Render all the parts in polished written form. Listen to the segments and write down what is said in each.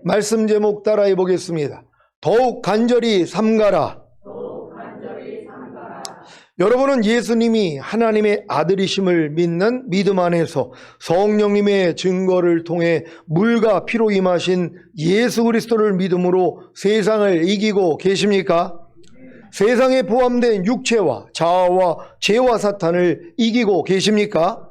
말씀 제목 따라해 보겠습니다. 더욱 간절히 삼가라. 여러분은 예수님이 하나님의 아들이심을 믿는 믿음 안에서 성령님의 증거를 통해 물과 피로 임하신 예수 그리스도를 믿음으로 세상을 이기고 계십니까? 세상에 포함된 육체와 자아와 죄와 사탄을 이기고 계십니까?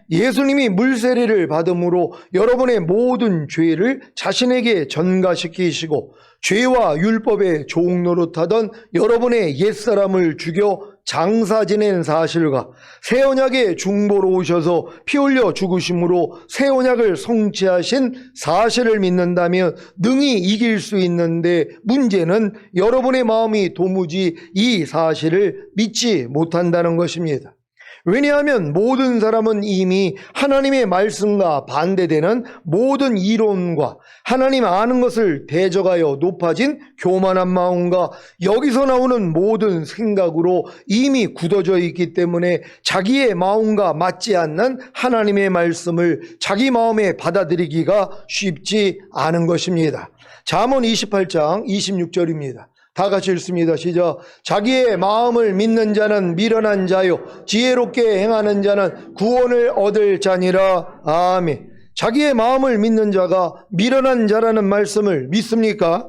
예수님이 물세례를 받음으로 여러분의 모든 죄를 자신에게 전가시키시고 죄와 율법의 종노릇하던 여러분의 옛사람을 죽여 장사 지낸 사실과 새 언약의 중보로 오셔서 피 흘려 죽으심으로 새 언약을 성취하신 사실을 믿는다면 능히 이길 수 있는데, 문제는 여러분의 마음이 도무지 이 사실을 믿지 못한다는 것입니다. 왜냐하면 모든 사람은 이미 하나님의 말씀과 반대되는 모든 이론과 하나님 아는 것을 대적하여 높아진 교만한 마음과 여기서 나오는 모든 생각으로 이미 굳어져 있기 때문에 자기의 마음과 맞지 않는 하나님의 말씀을 자기 마음에 받아들이기가 쉽지 않은 것입니다. 잠언 28장 26절입니다. 다 같이 읽습니다. 시작. 자기의 마음을 믿는 자는 미련한 자요 지혜롭게 행하는 자는 구원을 얻을 자니라. 아멘. 자기의 마음을 믿는 자가 미련한 자라는 말씀을 믿습니까?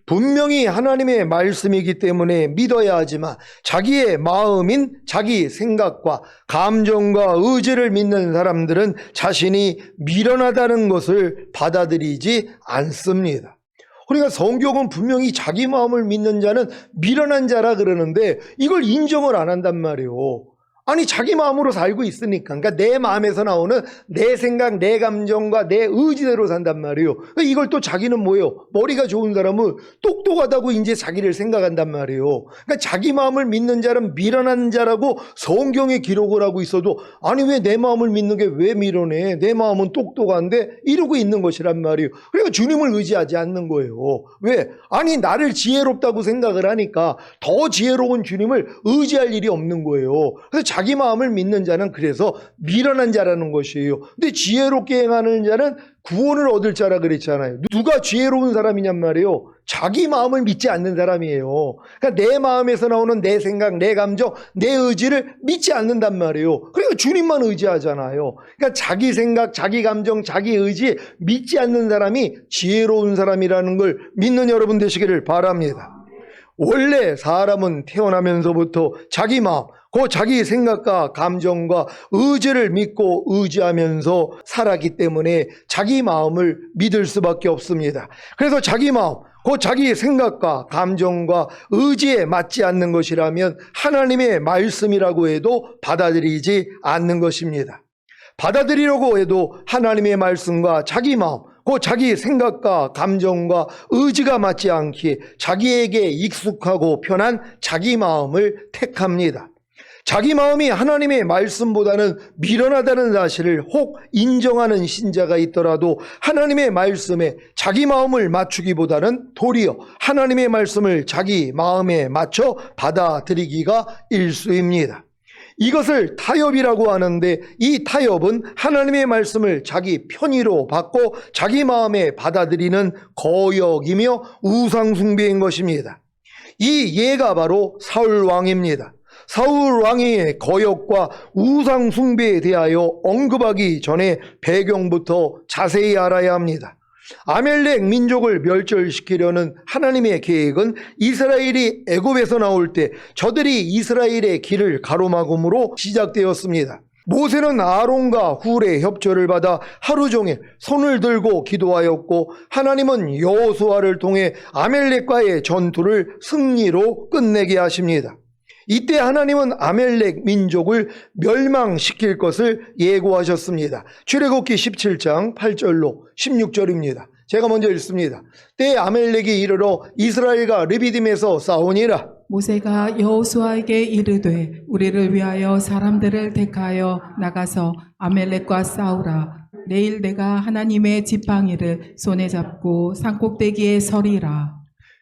분명히 하나님의 말씀이기 때문에 믿어야 하지만 자기의 마음인 자기 생각과 감정과 의지를 믿는 사람들은 자신이 미련하다는 것을 받아들이지 않습니다. 그러니까 성경은 분명히 자기 마음을 믿는 자는 미련한 자라 그러는데 이걸 인정을 안 한단 말이에요. 아니, 자기 마음으로 살고 있으니까. 그러니까 내 마음에서 나오는 내 생각, 내 감정과 내 의지대로 산단 말이에요. 이걸 또 자기는 뭐예요? 머리가 좋은 사람은 똑똑하다고 이제 자기를 생각한단 말이에요. 그러니까 자기 마음을 믿는 자는 미련한 자라고 성경에 기록을 하고 있어도, 아니 왜 내 마음을 믿는 게 왜 미련해? 내 마음은 똑똑한데 이러고 있는 것이란 말이에요. 그러니까 주님을 의지하지 않는 거예요. 왜? 아니, 나를 지혜롭다고 생각을 하니까 더 지혜로운 주님을 의지할 일이 없는 거예요. 그래서 자기 마음을 믿는 자는 그래서 미련한 자라는 것이에요. 근데 지혜롭게 행하는 자는 구원을 얻을 자라 그랬잖아요. 누가 지혜로운 사람이냔 말이에요. 자기 마음을 믿지 않는 사람이에요. 그러니까 내 마음에서 나오는 내 생각, 내 감정, 내 의지를 믿지 않는단 말이에요. 그러니까 주님만 의지하잖아요. 그러니까 자기 생각, 자기 감정, 자기 의지 믿지 않는 사람이 지혜로운 사람이라는 걸 믿는 여러분 되시기를 바랍니다. 원래 사람은 태어나면서부터 자기 마음, 그 자기 생각과 감정과 의지를 믿고 의지하면서 살았기 때문에 자기 마음을 믿을 수밖에 없습니다. 그래서 자기 마음, 그 자기 생각과 감정과 의지에 맞지 않는 것이라면 하나님의 말씀이라고 해도 받아들이지 않는 것입니다. 받아들이려고 해도 하나님의 말씀과 자기 마음, 그 자기 생각과 감정과 의지가 맞지 않기에 자기에게 익숙하고 편한 자기 마음을 택합니다. 자기 마음이 하나님의 말씀보다는 미련하다는 사실을 혹 인정하는 신자가 있더라도 하나님의 말씀에 자기 마음을 맞추기보다는 도리어 하나님의 말씀을 자기 마음에 맞춰 받아들이기가 일쑤입니다. 이것을 타협이라고 하는데, 이 타협은 하나님의 말씀을 자기 편의로 받고 자기 마음에 받아들이는 거역이며 우상숭배인 것입니다. 이 예가 바로 사울 왕입니다. 사울 왕의 거역과 우상 숭배에 대하여 언급하기 전에 배경부터 자세히 알아야 합니다. 아멜렉 민족을 멸절시키려는 하나님의 계획은 이스라엘이 애굽에서 나올 때 저들이 이스라엘의 길을 가로막음으로 시작되었습니다. 모세는 아론과 훌의 협조를 받아 하루 종일 손을 들고 기도하였고, 하나님은 여호수아를 통해 아멜렉과의 전투를 승리로 끝내게 하십니다. 이때 하나님은 아멜렉 민족을 멸망시킬 것을 예고하셨습니다. 출애굽기 17장 8절로 16절입니다. 제가 먼저 읽습니다. 때에 아멜렉이 이르러 이스라엘과 르비딤에서 싸우니라. 모세가 여호수아에게 이르되 우리를 위하여 사람들을 택하여 나가서 아멜렉과 싸우라. 내일 내가 하나님의 지팡이를 손에 잡고 산꼭대기에 서리라.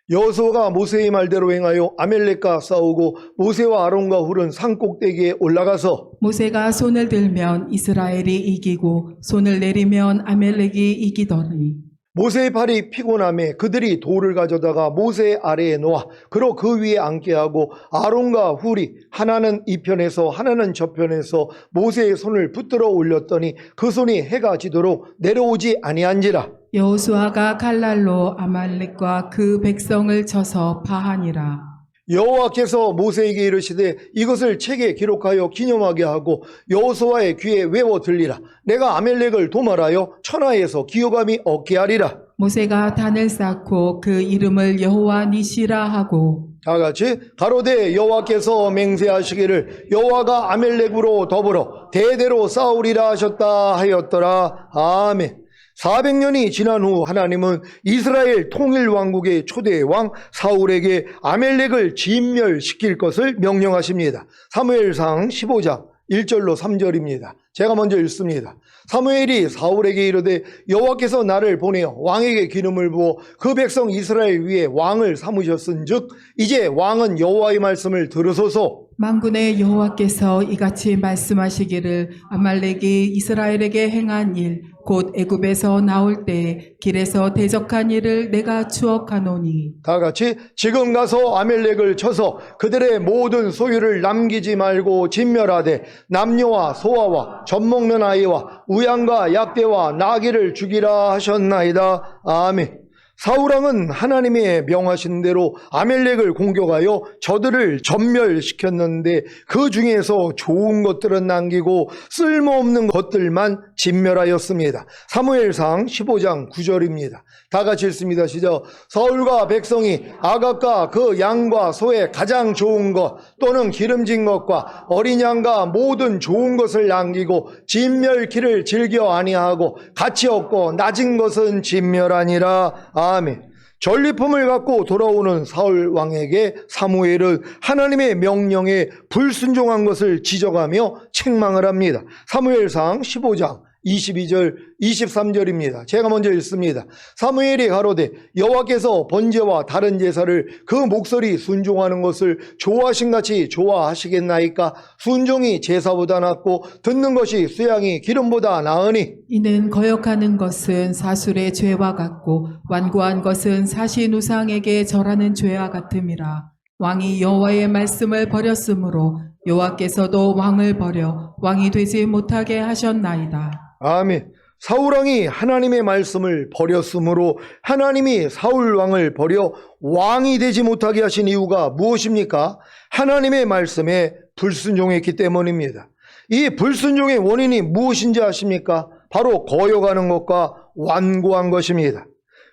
여호수아가 모세의 말대로 행하여 아멜렉과 싸우고 모세와 아론과 훌은 산꼭대기에 올라가서 모세가 손을 들면 이스라엘이 이기고 손을 내리면 아멜렉이 이기더니 모세의 팔이 피곤함에 그들이 돌을 가져다가 모세 아래에 놓아 그로 그 위에 앉게 하고 아론과 훌이 하나는 이 편에서 하나는 저 편에서 모세의 손을 붙들어 올렸더니 그 손이 해가 지도록 내려오지 아니한지라. 여호수아가 칼날로 아말렉과 그 백성을 쳐서 파하니라. 여호와께서 모세에게 이르시되 이것을 책에 기록하여 기념하게 하고 여호수아의 귀에 외워 들리라. 내가 아멜렉을 도말하여 천하에서 기업함이 없게 하리라. 모세가 단을 쌓고 그 이름을 여호와 니시라 하고 다 같이 가로되 여호와께서 맹세하시기를 여호와가 아멜렉으로 더불어 대대로 싸우리라 하셨다 하였더라. 아멘. 400년이 지난 후 하나님은 이스라엘 통일왕국의 초대 왕 사울에게 아멜렉을 진멸시킬 것을 명령하십니다. 사무엘상 15장 1절로 3절입니다. 제가 먼저 읽습니다. 사무엘이 사울에게 이르되 여호와께서 나를 보내어 왕에게 기름을 부어 그 백성 이스라엘 위에 왕을 삼으셨은즉 이제 왕은 여호와의 말씀을 들으소서. 만군의 여호와께서 이같이 말씀하시기를 아말렉이 이스라엘에게 행한 일 곧 애굽에서 나올 때 길에서 대적한 일을 내가 추억하노니 다 같이 지금 가서 아멜렉을 쳐서 그들의 모든 소유를 남기지 말고 진멸하되 남녀와 소아와 젖먹는 아이와 우양과 약대와 나귀를 죽이라 하셨나이다. 아멘. 사울왕은 하나님의 명하신 대로 아멜렉을 공격하여 저들을 전멸시켰는데 그 중에서 좋은 것들은 남기고 쓸모없는 것들만 진멸하였습니다. 사무엘상 15장 9절입니다. 다 같이 읽습니다. 시작. 사울과 백성이 아각과 그 양과 소의 가장 좋은 것 또는 기름진 것과 어린 양과 모든 좋은 것을 남기고 진멸키를 즐겨 아니하고 가치 없고 낮은 것은 진멸하니라. 아멘. 전리품을 갖고 돌아오는 사울 왕에게 사무엘은 하나님의 명령에 불순종한 것을 지적하며 책망을 합니다. 사무엘상 15장 22절 23절입니다. 제가 먼저 읽습니다. 사무엘이 가로되 여호와께서 번제와 다른 제사를 그 목소리 순종하는 것을 좋아하신같이 좋아하시겠나이까? 순종이 제사보다 낫고 듣는 것이 수양이 기름보다 나으니 이는 거역하는 것은 사술의 죄와 같고 완고한 것은 사신 우상에게 절하는 죄와 같음이라. 왕이 여호와의 말씀을 버렸으므로 여호와께서도 왕을 버려 왕이 되지 못하게 하셨나이다. 아멘. 사울왕이 하나님의 말씀을 버렸으므로 하나님이 사울왕을 버려 왕이 되지 못하게 하신 이유가 무엇입니까? 하나님의 말씀에 불순종했기 때문입니다. 이 불순종의 원인이 무엇인지 아십니까? 바로 거역하는 것과 완고한 것입니다.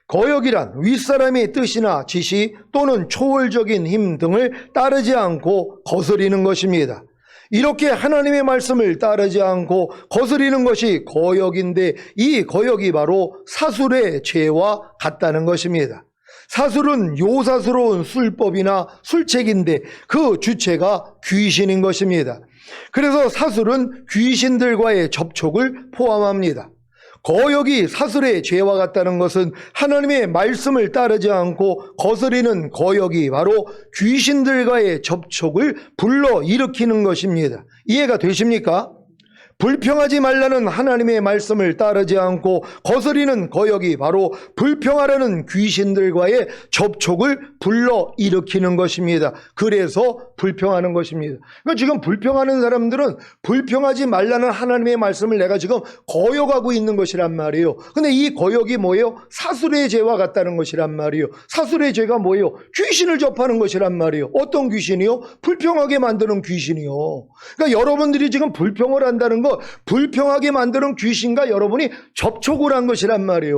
거역이란 윗사람의 뜻이나 지시 또는 초월적인 힘 등을 따르지 않고 거스리는 것입니다. 이렇게 하나님의 말씀을 따르지 않고 거스리는 것이 거역인데 이 거역이 바로 사술의 죄와 같다는 것입니다. 사술은 요사스러운 술법이나 술책인데 그 주체가 귀신인 것입니다. 그래서 사술은 귀신들과의 접촉을 포함합니다. 거역이 사술의 죄와 같다는 것은 하나님의 말씀을 따르지 않고 거스리는 거역이 바로 귀신들과의 접촉을 불러일으키는 것입니다. 이해가 되십니까? 불평하지 말라는 하나님의 말씀을 따르지 않고 거스리는 거역이 바로 불평하려는 귀신들과의 접촉을 불러일으키는 것입니다. 그래서 불평하는 것입니다. 그러니까 지금 불평하는 사람들은 불평하지 말라는 하나님의 말씀을 내가 지금 거역하고 있는 것이란 말이에요. 근데 이 거역이 뭐예요? 사술의 죄와 같다는 것이란 말이에요. 사술의 죄가 뭐예요? 귀신을 접하는 것이란 말이에요. 어떤 귀신이요? 불평하게 만드는 귀신이요. 그러니까 여러분들이 지금 불평을 한다는 거 불평하게 만드는 귀신과 여러분이 접촉을 한 것이란 말이에요.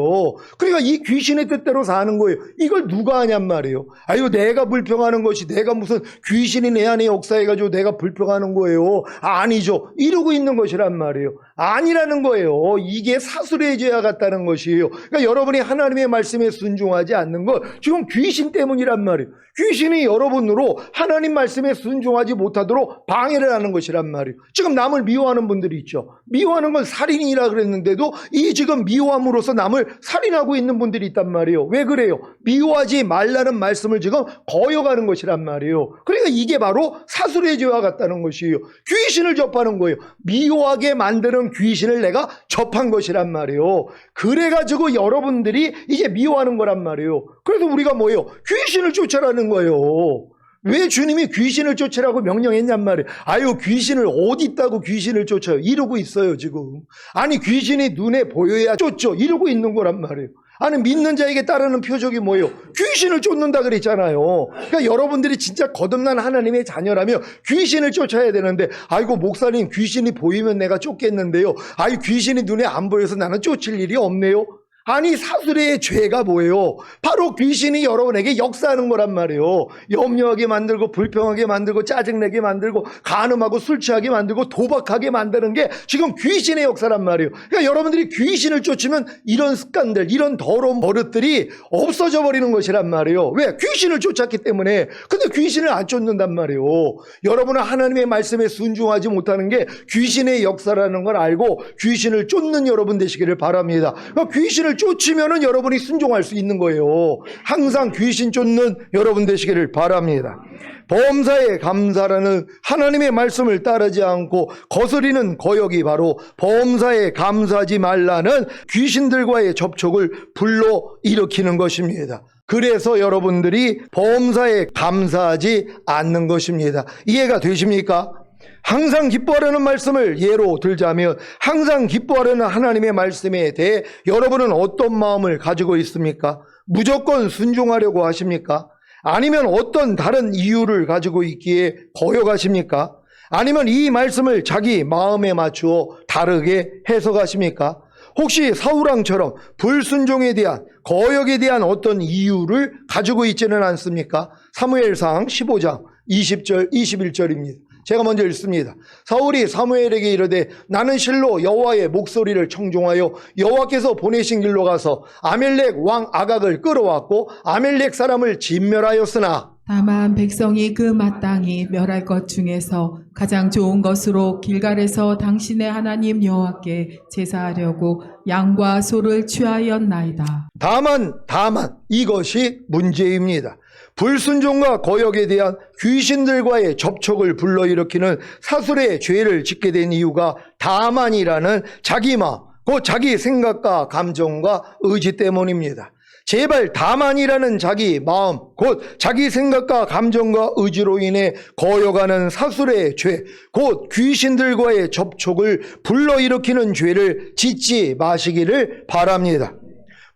그러니까 이 귀신의 뜻대로 사는 거예요. 이걸 누가 하냔 말이에요. 아유, 내가 불평하는 것이 내가 무슨 귀신이 내 안에 역사해가지고 내가 불평하는 거예요. 아니죠. 이러고 있는 것이란 말이에요. 아니라는 거예요. 이게 사술의 죄와 같다는 것이에요. 그러니까 여러분이 하나님의 말씀에 순종하지 않는 건 지금 귀신 때문이란 말이에요. 귀신이 여러분으로 하나님 말씀에 순종하지 못하도록 방해를 하는 것이란 말이에요. 지금 남을 미워하는 분들이 있죠. 미워하는 건 살인이라 그랬는데도 이 지금 미워함으로써 남을 살인하고 있는 분들이 있단 말이에요. 왜 그래요? 미워하지 말라는 말씀을 지금 거역하는 것이란 말이에요. 그러니까 이게 바로 사술의 죄와 같다는 것이에요. 귀신을 접하는 거예요. 미워하게 만드는 귀신을 내가 접한 것이란 말이에요. 그래가지고 여러분들이 이제 미워하는 거란 말이에요. 그래서 우리가 뭐예요? 귀신을 쫓아라는 거예요. 왜 주님이 귀신을 쫓으라고 명령했냔 말이에요. 아유, 귀신을 어디 있다고 귀신을 쫓아요? 이러고 있어요 지금. 아니, 귀신이 눈에 보여야 쫓죠. 이러고 있는 거란 말이에요. 아니, 믿는 자에게 따르는 표적이 뭐예요? 귀신을 쫓는다 그랬잖아요. 그러니까 여러분들이 진짜 거듭난 하나님의 자녀라면 귀신을 쫓아야 되는데, 아이고 목사님 귀신이 보이면 내가 쫓겠는데요. 아이, 귀신이 눈에 안 보여서 나는 쫓을 일이 없네요. 아니, 사술의 죄가 뭐예요? 바로 귀신이 여러분에게 역사하는 거란 말이에요. 염려하게 만들고 불평하게 만들고 짜증내게 만들고 간음하고 술 취하게 만들고 도박하게 만드는 게 지금 귀신의 역사란 말이에요. 그러니까 여러분들이 귀신을 쫓으면 이런 습관들, 이런 더러운 버릇들이 없어져 버리는 것이란 말이에요. 왜? 귀신을 쫓았기 때문에. 근데 귀신을 안 쫓는단 말이에요. 여러분은 하나님의 말씀에 순종하지 못하는 게 귀신의 역사라는 걸 알고 귀신을 쫓는 여러분 되시기를 바랍니다. 그러니까 귀신을 쫓으면은 여러분이 순종할 수 있는 거예요. 항상 귀신 쫓는 여러분 되시기를 바랍니다. 범사에 감사라는 하나님의 말씀을 따르지 않고 거스리는 거역이 바로 범사에 감사하지 말라는 귀신들과의 접촉을 불러일으키는 것입니다. 그래서 여러분들이 범사에 감사하지 않는 것입니다. 이해가 되십니까? 항상 기뻐하라는 말씀을 예로 들자면, 항상 기뻐하라는 하나님의 말씀에 대해 여러분은 어떤 마음을 가지고 있습니까? 무조건 순종하려고 하십니까? 아니면 어떤 다른 이유를 가지고 있기에 거역하십니까? 아니면 이 말씀을 자기 마음에 맞추어 다르게 해석하십니까? 혹시 사울왕처럼 불순종에 대한, 거역에 대한 어떤 이유를 가지고 있지는 않습니까? 사무엘상 15장 20절 21절입니다. 제가 먼저 읽습니다. 사울이 사무엘에게 이르되 나는 실로 여호와의 목소리를 청종하여 여호와께서 보내신 길로 가서 아멜렉 왕 아각을 끌어왔고 아멜렉 사람을 진멸하였으나 다만 백성이 그 마땅히 멸할 것 중에서 가장 좋은 것으로 길갈에서 당신의 하나님 여호와께 제사하려고 양과 소를 취하였나이다. 다만 이것이 문제입니다. 불순종과 거역에 대한 귀신들과의 접촉을 불러일으키는 사술의 죄를 짓게 된 이유가 다만이라는 자기 마음, 곧 자기 생각과 감정과 의지 때문입니다. 제발 다만이라는 자기 마음, 곧 자기 생각과 감정과 의지로 인해 거역하는 사술의 죄, 곧 귀신들과의 접촉을 불러일으키는 죄를 짓지 마시기를 바랍니다.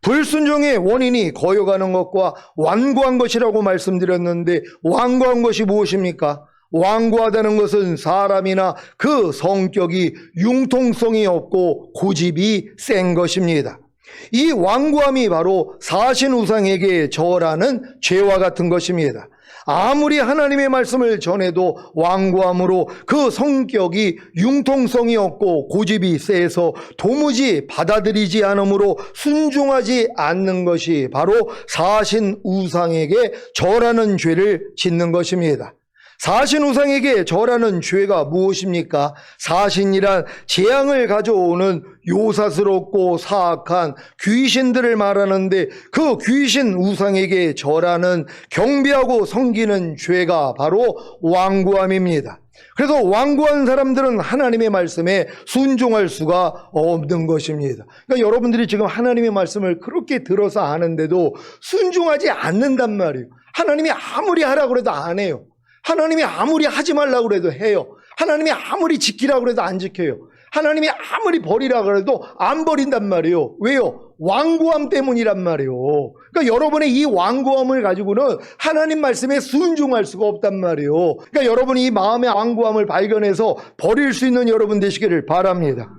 불순종의 원인이 거역하는 것과 완고한 것이라고 말씀드렸는데, 완고한 것이 무엇입니까? 완고하다는 것은 사람이나 그 성격이 융통성이 없고 고집이 센 것입니다. 이 완고함이 바로 사신우상에게 절하는 죄와 같은 것입니다. 아무리 하나님의 말씀을 전해도 완고함으로 그 성격이 융통성이 없고 고집이 세서 도무지 받아들이지 않으므로 순종하지 않는 것이 바로 사신우상에게 절하는 죄를 짓는 것입니다. 사신우상에게 절하는 죄가 무엇입니까? 사신이란 재앙을 가져오는 요사스럽고 사악한 귀신들을 말하는데, 그 귀신 우상에게 절하는 경배하고 섬기는 죄가 바로 완고함입니다. 그래서 완고한 사람들은 하나님의 말씀에 순종할 수가 없는 것입니다. 그러니까 여러분들이 지금 하나님의 말씀을 그렇게 들어서 아는데도 순종하지 않는단 말이에요. 하나님이 아무리 하라고 해도 안 해요. 하나님이 아무리 하지 말라고 해도 해요. 하나님이 아무리 지키라고 해도 안 지켜요. 하나님이 아무리 버리라고 해도 안 버린단 말이에요. 왜요? 완고함 때문이란 말이에요. 그러니까 여러분의 이 완고함을 가지고는 하나님 말씀에 순종할 수가 없단 말이에요. 그러니까 여러분이 이 마음의 완고함을 발견해서 버릴 수 있는 여러분 되시기를 바랍니다.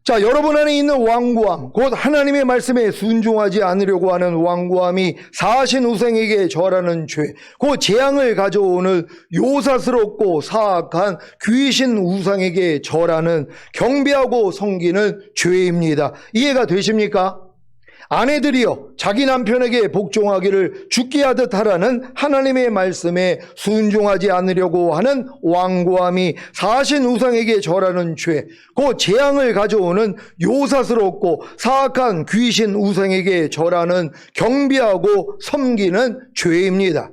자, 여러분 안에 있는 완고함, 곧 하나님의 말씀에 순종하지 않으려고 하는 완고함이 사신우상에게 절하는 죄, 곧 재앙을 가져오는 요사스럽고 사악한 귀신 우상에게 절하는 경배하고 섬기는 죄입니다. 이해가 되십니까? 아내들이여 자기 남편에게 복종하기를 죽게 하듯 하라는 하나님의 말씀에 순종하지 않으려고 하는 완고함이 사신 우상에게 절하는 죄, 그 재앙을 가져오는 요사스럽고 사악한 귀신 우상에게 절하는 경비하고 섬기는 죄입니다.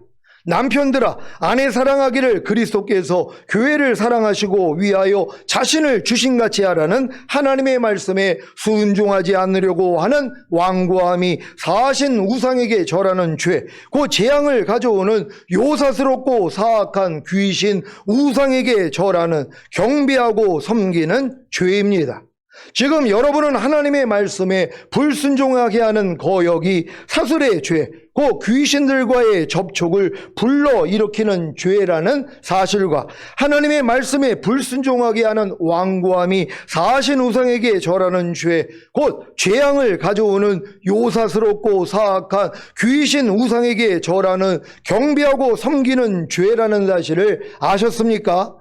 남편들아, 아내 사랑하기를 그리스도께서 교회를 사랑하시고 위하여 자신을 주신같이 하라는 하나님의 말씀에 순종하지 않으려고 하는 완고함이 사신 우상에게 절하는 죄, 그 재앙을 가져오는 요사스럽고 사악한 귀신 우상에게 절하는 경배하고 섬기는 죄입니다. 지금 여러분은 하나님의 말씀에 불순종하게 하는 거역이 사슬의 죄, 그 귀신들과의 접촉을 불러일으키는 죄라는 사실과 하나님의 말씀에 불순종하게 하는 완고함이 사신 우상에게 절하는 죄, 곧 재앙을 가져오는 요사스럽고 사악한 귀신 우상에게 절하는 경배하고 섬기는 죄라는 사실을 아셨습니까?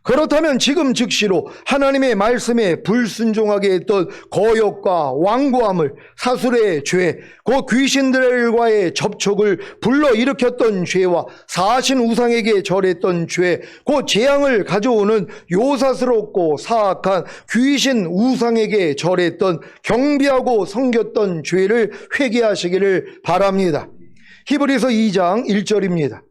그렇다면 지금 즉시로 하나님의 말씀에 불순종하게 했던 거역과 완고함을, 사슬의 죄, 그 귀신들과의 접촉을 불러일으켰던 죄와 사신 우상에게 절했던 죄, 그 재앙을 가져오는 요사스럽고 사악한 귀신 우상에게 절했던 경비하고 섬겼던 죄를 회개하시기를 바랍니다. 히브리서 2장 1절입니다.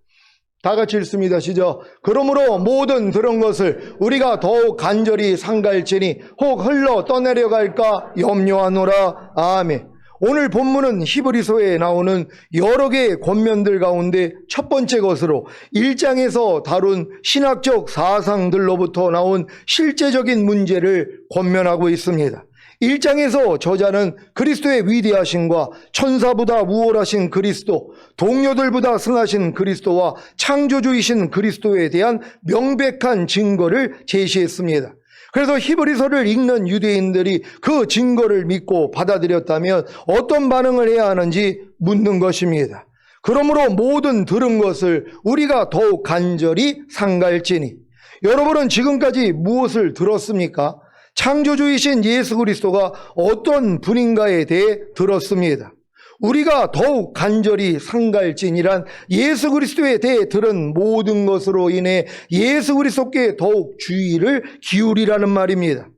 다 같이 읽습니다. 시작. 그러므로 모든 들은 것을 우리가 더욱 간절히 상갈지니 혹 흘러 떠내려갈까 염려하노라. 아멘. 오늘 본문은 히브리서에 나오는 여러 개의 권면들 가운데 첫 번째 것으로 1장에서 다룬 신학적 사상들로부터 나온 실제적인 문제를 권면하고 있습니다. 1장에서 저자는 그리스도의 위대하심과 천사보다 우월하신 그리스도, 동료들보다 승하신 그리스도와 창조주이신 그리스도에 대한 명백한 증거를 제시했습니다. 그래서 히브리서를 읽는 유대인들이 그 증거를 믿고 받아들였다면 어떤 반응을 해야 하는지 묻는 것입니다. 그러므로 모든 들은 것을 우리가 더욱 간절히 상갈지니. 여러분은 지금까지 무엇을 들었습니까? 창조주이신 예수 그리스도가 어떤 분인가에 대해 들었습니다. 우리가 더욱 간절히 상갈진이란 예수 그리스도에 대해 들은 모든 것으로 인해 예수 그리스도께 더욱 주의를 기울이라는 말입니다.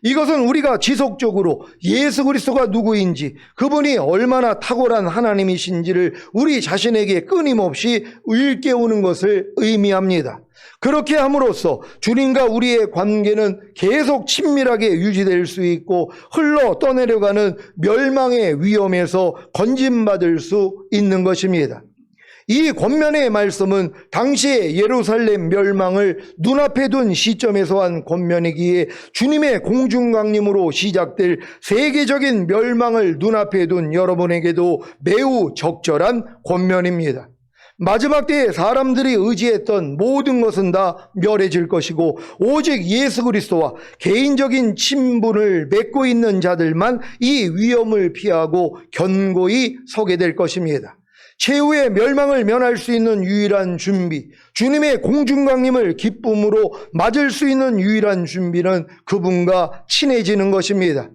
이것은 우리가 지속적으로 예수 그리스도가 누구인지, 그분이 얼마나 탁월한 하나님이신지를 우리 자신에게 끊임없이 일깨우는 것을 의미합니다. 그렇게 함으로써 주님과 우리의 관계는 계속 친밀하게 유지될 수 있고 흘러 떠내려가는 멸망의 위험에서 건진받을 수 있는 것입니다. 이 권면의 말씀은 당시의 예루살렘 멸망을 눈앞에 둔 시점에서 한 권면이기에 주님의 공중강림으로 시작될 세계적인 멸망을 눈앞에 둔 여러분에게도 매우 적절한 권면입니다. 마지막 때에 사람들이 의지했던 모든 것은 다 멸해질 것이고 오직 예수 그리스도와 개인적인 친분을 맺고 있는 자들만 이 위험을 피하고 견고히 서게 될 것입니다. 최후의 멸망을 면할 수 있는 유일한 준비, 주님의 공중강림을 기쁨으로 맞을 수 있는 유일한 준비는 그분과 친해지는 것입니다.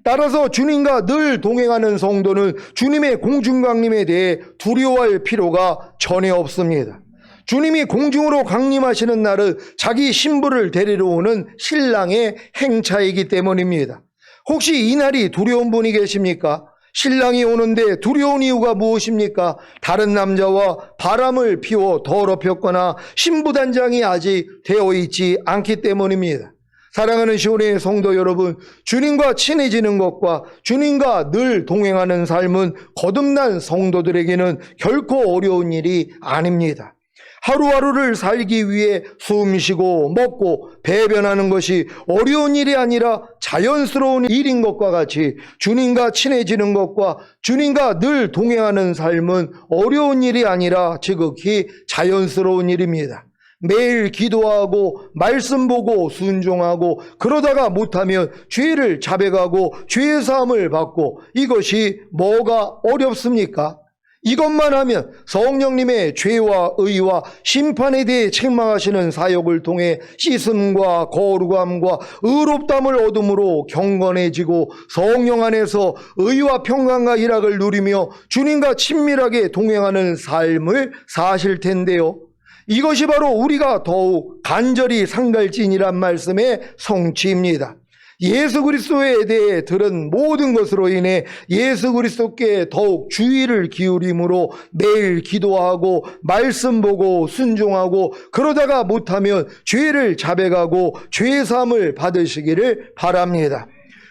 따라서 주님과 늘 동행하는 성도는 주님의 공중강림에 대해 두려워할 필요가 전혀 없습니다. 주님이 공중으로 강림하시는 날은 자기 신부를 데리러 오는 신랑의 행차이기 때문입니다. 혹시 이 날이 두려운 분이 계십니까? 신랑이 오는데 두려운 이유가 무엇입니까? 다른 남자와 바람을 피워 더럽혔거나 신부단장이 아직 되어 있지 않기 때문입니다. 사랑하는 시온의 성도 여러분, 주님과 친해지는 것과 주님과 늘 동행하는 삶은 거듭난 성도들에게는 결코 어려운 일이 아닙니다. 하루하루를 살기 위해 숨쉬고 먹고 배변하는 것이 어려운 일이 아니라 자연스러운 일인 것과 같이 주님과 친해지는 것과 주님과 늘 동행하는 삶은 어려운 일이 아니라 지극히 자연스러운 일입니다. 매일 기도하고 말씀 보고 순종하고 그러다가 못하면 죄를 자백하고 죄의 사함을 받고 이것이 뭐가 어렵습니까? 이것만 하면 성령님의 죄와 의와 심판에 대해 책망하시는 사역을 통해 씻음과 거룩함과 의롭담을 얻음으로 경건해지고 성령 안에서 의와 평강과 희락을 누리며 주님과 친밀하게 동행하는 삶을 사실 텐데요. 이것이 바로 우리가 더욱 간절히 상갈진이란 말씀의 성취입니다. 예수 그리스도에 대해 들은 모든 것으로 인해 예수 그리스도께 더욱 주의를 기울임으로 매일 기도하고 말씀 보고 순종하고 그러다가 못하면 죄를 자백하고 죄사함을 받으시기를 바랍니다.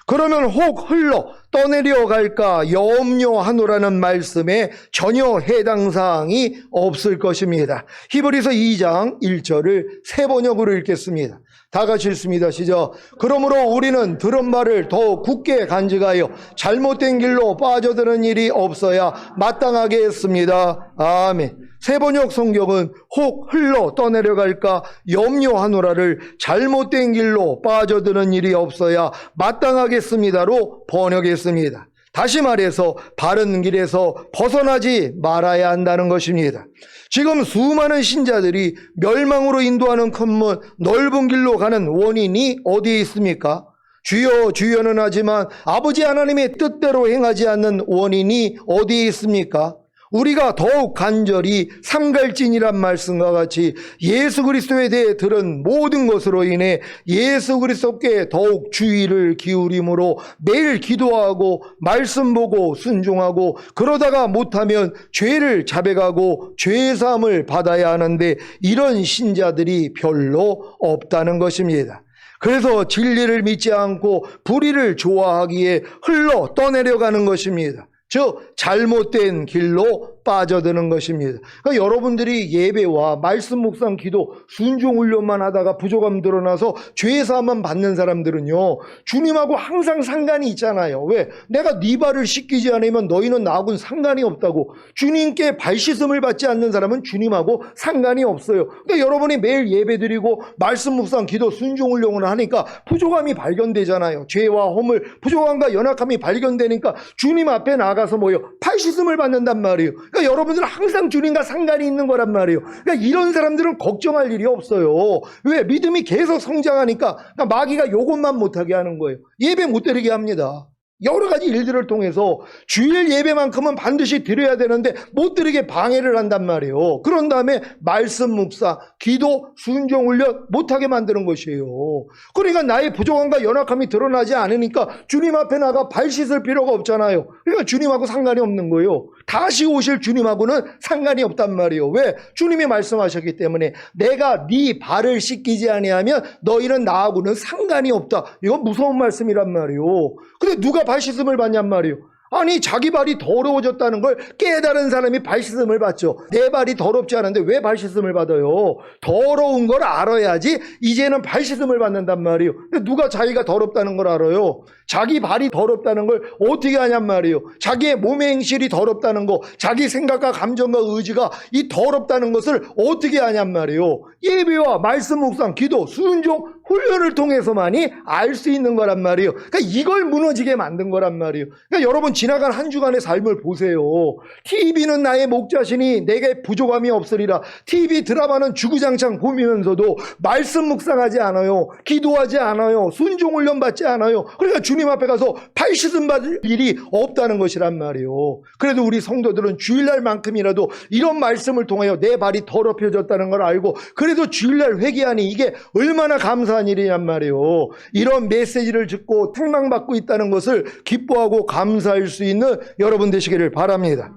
그러면 혹 흘러 떠내려 갈까 염려하노라는 말씀에 전혀 해당 사항이 없을 것입니다. 히브리서 2장 1절을 세 번역으로 읽겠습니다. 다 같이 읽습니다. 시작. 그러므로 우리는 들은 말을 더욱 굳게 간직하여 잘못된 길로 빠져드는 일이 없어야 마땅하게 했습니다. 아멘. 세 번역 성경은 혹 흘러 떠내려갈까 염려하노라를 잘못된 길로 빠져드는 일이 없어야 마땅하겠습니다로 번역했습니다. 다시 말해서 바른 길에서 벗어나지 말아야 한다는 것입니다. 지금 수많은 신자들이 멸망으로 인도하는 큰 문 넓은 길로 가는 원인이 어디에 있습니까? 주여 주여는 하지만 아버지 하나님의 뜻대로 행하지 않는 원인이 어디에 있습니까? 우리가 더욱 간절히 삼갈진이란 말씀과 같이 예수 그리스도에 대해 들은 모든 것으로 인해 예수 그리스도께 더욱 주의를 기울임으로 매일 기도하고 말씀 보고 순종하고 그러다가 못하면 죄를 자백하고 죄사함을 받아야 하는데 이런 신자들이 별로 없다는 것입니다. 그래서 진리를 믿지 않고 불의를 좋아하기에 흘러 떠내려가는 것입니다. 즉 잘못된 길로 빠져드는 것입니다. 그러니까 여러분들이 예배와 말씀 묵상 기도 순종 훈련만 하다가 부족함 드러나서 죄사함만 받는 사람들은요 주님하고 항상 상관이 있잖아요. 왜? 내가 네 발을 씻기지 않으면 너희는 나하고는 상관이 없다고. 주님께 발 씻음을 받지 않는 사람은 주님하고 상관이 없어요. 근데 여러분이 매일 예배 드리고 말씀 묵상 기도 순종 훈련을 하니까 부족함이 발견되잖아요. 죄와 허물 부족함과 연약함이 발견되니까 주님 앞에 나가서 뭐요? 발 씻음을 받는단 말이에요. 그러니까 여러분들은 항상 주님과 상관이 있는 거란 말이에요. 그러니까 이런 사람들은 걱정할 일이 없어요. 왜? 믿음이 계속 성장하니까 그러니까 마귀가 이것만 못하게 하는 거예요. 예배 못 드리게 합니다. 여러 가지 일들을 통해서 주일 예배만큼은 반드시 드려야 되는데 못 드리게 방해를 한단 말이에요. 그런 다음에 말씀 묵상, 기도, 순종 훈련 못하게 만드는 것이에요. 그러니까 나의 부족함과 연약함이 드러나지 않으니까 주님 앞에 나가 발 씻을 필요가 없잖아요. 그러니까 주님하고 상관이 없는 거예요. 다시 오실 주님하고는 상관이 없단 말이에요. 왜? 주님이 말씀하셨기 때문에 내가 네 발을 씻기지 아니하면 너희는 나하고는 상관이 없다. 이건 무서운 말씀이란 말이에요. 근데 누가 발 씻음을 받냔 말이에요. 아니 자기 발이 더러워졌다는 걸 깨달은 사람이 발 씻음을 받죠. 내 발이 더럽지 않은데 왜 발 씻음을 받아요? 더러운 걸 알아야지 이제는 발 씻음을 받는단 말이에요. 근데 누가 자기가 더럽다는 걸 알아요? 자기 발이 더럽다는 걸 어떻게 하냔 말이에요. 자기의 몸의 행실이 더럽다는 거, 자기 생각과 감정과 의지가 이 더럽다는 것을 어떻게 하냔 말이에요. 예배와 말씀 묵상, 기도, 순종, 훈련을 통해서만이 알 수 있는 거란 말이에요. 그러니까 이걸 무너지게 만든 거란 말이에요. 그러니까 여러분 지나간 한 주간의 삶을 보세요. TV는 나의 목자시니 내게 부족함이 없으리라. TV 드라마는 주구장창 보면서도 말씀 묵상하지 않아요. 기도하지 않아요. 순종 훈련 받지 않아요. 그러니까 주님 앞에 가서 발 씻음 받을 일이 없다는 것이란 말이에요. 그래도 우리 성도들은 주일날만큼이라도 이런 말씀을 통하여 내 발이 더럽혀졌다는 걸 알고 그래도 주일날 회개하니 이게 얼마나 감사한 일이란 말이에요. 이런 메시지를 듣고 책망받고 있다는 것을 기뻐하고 감사할 수 있는 여러분 되시기를 바랍니다.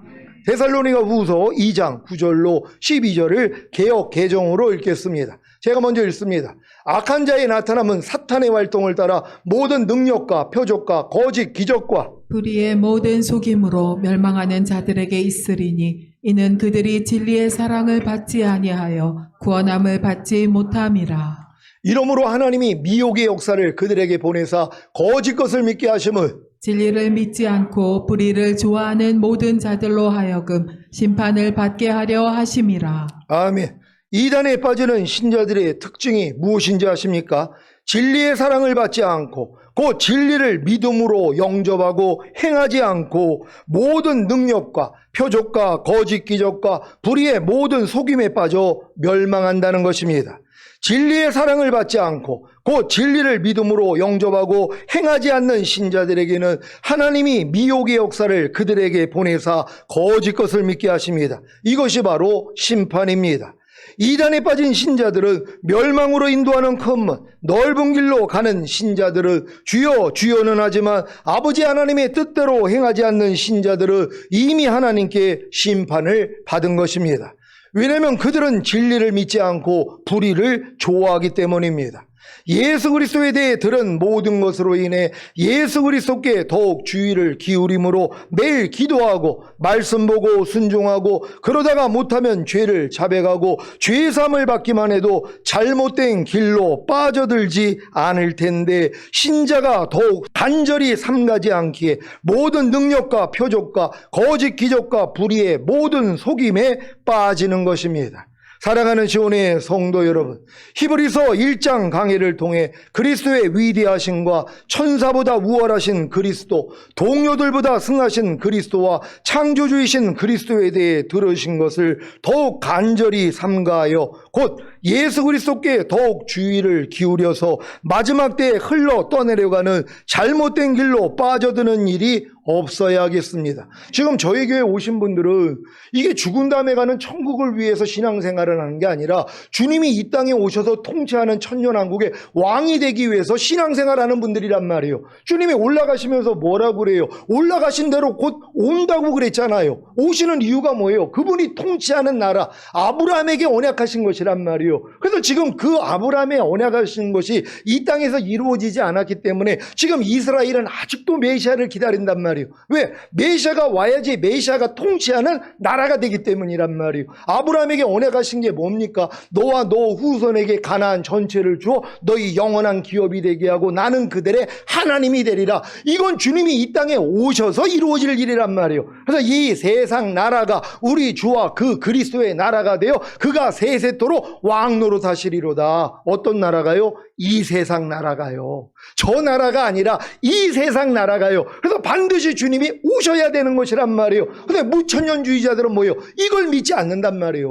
데살로니가 후서 2장 9절로 12절을 개역 개정으로 읽겠습니다. 제가 먼저 읽습니다. 악한 자의 나타남은 사탄의 활동을 따라 모든 능력과 표적과 거짓 기적과 불의의 모든 속임으로 멸망하는 자들에게 있으리니 이는 그들이 진리의 사랑을 받지 아니하여 구원함을 받지 못함이라. 이러므로 하나님이 미혹의 역사를 그들에게 보내사 거짓 것을 믿게 하심을 진리를 믿지 않고 불의를 좋아하는 모든 자들로 하여금 심판을 받게 하려 하심이라. 아멘. 이단에 빠지는 신자들의 특징이 무엇인지 아십니까? 진리의 사랑을 받지 않고 그 진리를 믿음으로 영접하고 행하지 않고 모든 능력과 표적과 거짓 기적과 불의의 모든 속임에 빠져 멸망한다는 것입니다. 진리의 사랑을 받지 않고 그 진리를 믿음으로 영접하고 행하지 않는 신자들에게는 하나님이 미혹의 역사를 그들에게 보내사 거짓 것을 믿게 하십니다. 이것이 바로 심판입니다. 이단에 빠진 신자들은 멸망으로 인도하는 큰 문, 넓은 길로 가는 신자들은 주여 주여는 하지만 아버지 하나님의 뜻대로 행하지 않는 신자들은 이미 하나님께 심판을 받은 것입니다. 왜냐하면 그들은 진리를 믿지 않고 불의를 좋아하기 때문입니다. 예수 그리스도에 대해 들은 모든 것으로 인해 예수 그리스도께 더욱 주의를 기울임으로 매일 기도하고 말씀 보고 순종하고 그러다가 못하면 죄를 자백하고 죄사함을 받기만 해도 잘못된 길로 빠져들지 않을 텐데 신자가 더욱 간절히 삼가지 않기에 모든 능력과 표적과 거짓 기적과 불의의 모든 속임에 빠지는 것입니다. 사랑하는 시온의 성도 여러분, 히브리서 1장 강해를 통해 그리스도의 위대하심과 천사보다 우월하신 그리스도, 동료들보다 승하신 그리스도와 창조주이신 그리스도에 대해 들으신 것을 더욱 간절히 삼가하여 곧 예수 그리스도께 더욱 주의를 기울여서 마지막 때에 흘러 떠내려가는 잘못된 길로 빠져드는 일이 없어야겠습니다. 지금 저희 교회에 오신 분들은 이게 죽은 다음에 가는 천국을 위해서 신앙생활을 하는 게 아니라 주님이 이 땅에 오셔서 통치하는 천년왕국의 왕이 되기 위해서 신앙생활하는 분들이란 말이에요. 주님이 올라가시면서 뭐라고 그래요? 올라가신 대로 곧 온다고 그랬잖아요. 오시는 이유가 뭐예요? 그분이 통치하는 나라 아브라함에게 언약하신 것이란 말이에요. 그래서 지금 그 아브라함에 언약하신 것이 이 땅에서 이루어지지 않았기 때문에 지금 이스라엘은 아직도 메시아를 기다린단 말이에요. 왜? 메시아가 와야지 메시아가 통치하는 나라가 되기 때문이란 말이에요. 아브라함에게 언약하신 게 뭡니까? 너와 너 후손에게 가나안 전체를 주어 너희 영원한 기업이 되게 하고 나는 그들의 하나님이 되리라. 이건 주님이 이 땅에 오셔서 이루어질 일이란 말이에요. 그래서 이 세상 나라가 우리 주와 그 그리스도의 나라가 되어 그가 세세토록 왕노릇 하시리로다. 어떤 나라가요? 이 세상 나라가요. 저 나라가 아니라 이 세상 나라가요. 그래서 반드시 주님이 오셔야 되는 것이란 말이에요. 근데 무천년주의자들은 뭐예요? 이걸 믿지 않는단 말이에요.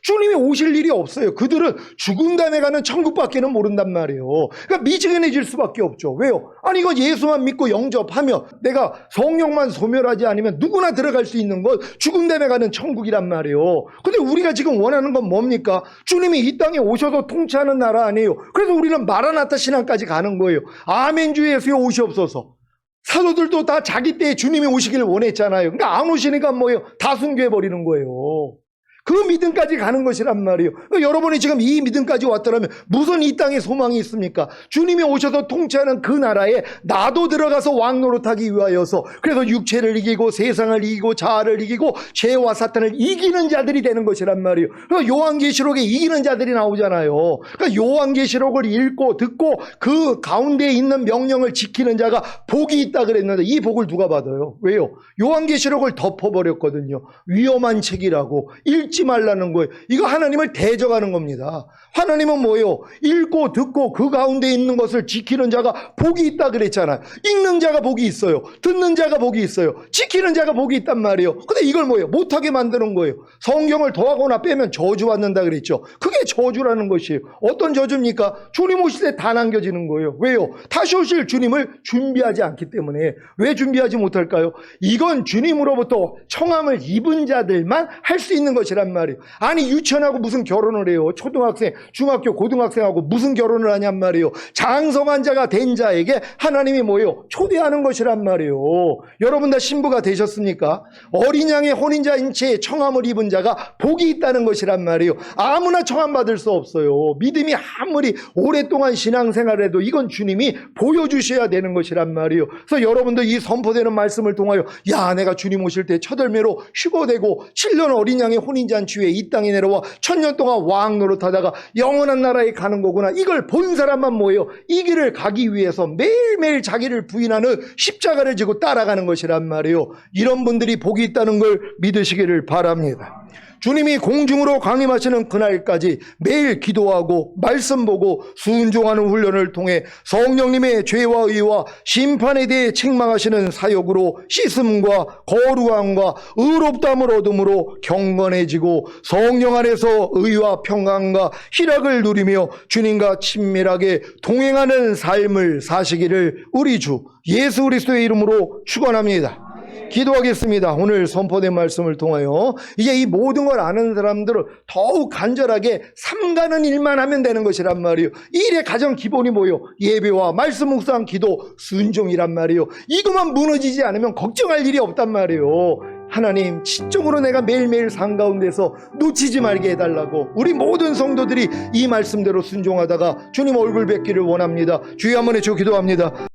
주님이 오실 일이 없어요. 그들은 죽은 다음에 가는 천국밖에는 모른단 말이에요. 그러니까 미지근해질 수밖에 없죠. 왜요? 아니 이거 예수만 믿고 영접하면 내가 성령만 소멸하지 않으면 누구나 들어갈 수 있는 건 죽은 다음에 가는 천국이란 말이에요. 근데 우리가 지금 원하는 건 뭡니까? 주님이 이 땅에 오셔서 통치하는 나라 아니에요. 그래서 우리는 마라나타 신앙까지 가는 거예요. 아멘 주 예수여 오시옵소서. 사도들도 다 자기 때에 주님이 오시길 원했잖아요. 그러니까 안 오시니까 뭐예요? 다 순교해버리는 거예요. 그 믿음까지 가는 것이란 말이에요. 여러분이 지금 이 믿음까지 왔더라면 무슨 이 땅에 소망이 있습니까? 주님이 오셔서 통치하는 그 나라에 나도 들어가서 왕노릇하기 위하여서 그래서 육체를 이기고 세상을 이기고 자아를 이기고 죄와 사탄을 이기는 자들이 되는 것이란 말이에요. 그래서 요한계시록에 이기는 자들이 나오잖아요. 그러니까 요한계시록을 읽고 듣고 그 가운데 있는 명령을 지키는 자가 복이 있다 그랬는데 이 복을 누가 받아요? 왜요? 요한계시록을 덮어버렸거든요. 위험한 책이라고 읽지 말라는 거예요. 이거 하나님을 대적하는 겁니다. 하나님은 뭐예요? 읽고 듣고 그 가운데 있는 것을 지키는 자가 복이 있다 그랬잖아요. 읽는 자가 복이 있어요. 듣는 자가 복이 있어요. 지키는 자가 복이 있단 말이에요. 근데 이걸 뭐예요? 못하게 만드는 거예요. 성경을 더하거나 빼면 저주 받는다 그랬죠. 그게 저주라는 것이에요. 어떤 저주입니까? 주님 오실 때 다 남겨지는 거예요. 왜요? 다시 오실 주님을 준비하지 않기 때문에. 왜 준비하지 못할까요? 이건 주님으로부터 청함을 입은 자들만 할 수 있는 것이란 말이에요. 아니 유치원하고 무슨 결혼을 해요? 초등학생, 중학교, 고등학생하고 무슨 결혼을 하냔 말이에요. 장성한 자가 된 자에게 하나님이 뭐예요? 초대하는 것이란 말이에요. 여러분 다 신부가 되셨습니까? 어린 양의 혼인자인 채 청함을 입은 자가 복이 있다는 것이란 말이에요. 아무나 청함 받을 수 없어요. 믿음이 아무리 오랫동안 신앙생활을 해도 이건 주님이 보여주셔야 되는 것이란 말이에요. 그래서 여러분들 이 선포되는 말씀을 통하여 야 내가 주님 오실 때 첫 열매로 휴거되고 7년 어린 양의 혼인잔치 후에 이 땅에 내려와 1000년 동안 왕 노릇하다가 영원한 나라에 가는 거구나. 이걸 본 사람만 뭐예요? 이 길을 가기 위해서 매일매일 자기를 부인하는 십자가를 지고 따라가는 것이란 말이에요. 이런 분들이 복이 있다는 걸 믿으시기를 바랍니다. 주님이 공중으로 강림하시는 그날까지 매일 기도하고 말씀 보고 순종하는 훈련을 통해 성령님의 죄와 의와 심판에 대해 책망하시는 사역으로 씻음과 거룩함과 의롭다함을 얻음으로 경건해지고 성령 안에서 의와 평강과 희락을 누리며 주님과 친밀하게 동행하는 삶을 사시기를 우리 주 예수 그리스도의 이름으로 축원합니다. 기도하겠습니다. 오늘 선포된 말씀을 통하여 이제 이 모든 걸 아는 사람들은 더욱 간절하게 삼가는 일만 하면 되는 것이란 말이에요. 이 일의 가장 기본이 뭐예요? 예배와 말씀 묵상, 기도, 순종이란 말이에요. 이것만 무너지지 않으면 걱정할 일이 없단 말이에요. 하나님, 지적으로 내가 매일매일 삶 가운데서 놓치지 말게 해달라고 우리 모든 성도들이 이 말씀대로 순종하다가 주님 얼굴 뵙기를 원합니다. 주여 한번 해주고 기도합니다.